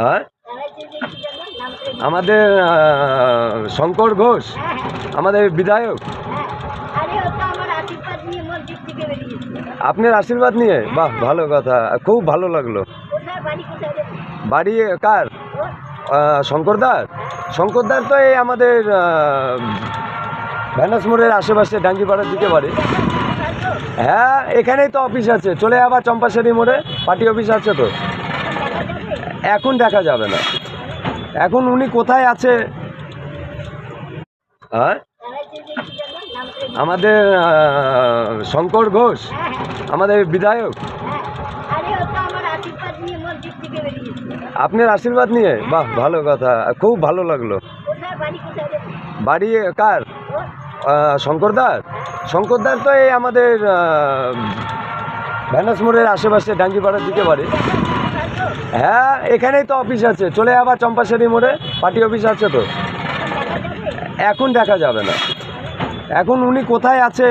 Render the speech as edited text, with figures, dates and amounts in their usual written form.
হ্যাঁ, আমাদের শঙ্কর ঘোষ, আমাদের বিধায়ক। আপনার আশীর্বাদ নিয়ে? বাহ, ভালো কথা, খুব ভালো লাগলো। বাড়ি কার? শঙ্করদার। শঙ্করদার তো এই আমাদের ভ্যানাস মোড়ের আশেপাশে ডাঙ্গিপাড়ার দিকে বাড়ি। হ্যাঁ, এখানেই তো অফিস আছে, চলে আবার চম্পাশাড়ি মোড়ে পার্টি অফিস আছে তো। এখন দেখা যাবে না, এখন উনি কোথায় আছে। হ্যাঁ, আমাদের শঙ্কর ঘোষ, আমাদের বিধায়ক। আপনার আশীর্বাদ নিয়ে? বাহ, ভালো কথা, খুব ভালো লাগলো। বাড়ি কার? শঙ্করদার। শঙ্করদার তো এই আমাদের ভ্যানাস মোড়ের আশেপাশে ডাঙ্গিপাড়ার দিকে বাড়ি। হ্যাঁ, এখানেই তো অফিস আছে, চলে আবার চম্পাশাড়ি মোড়ে পার্টি অফিস আছে তো। এখন দেখা যাবে না, এখন উনি কোথায় আছে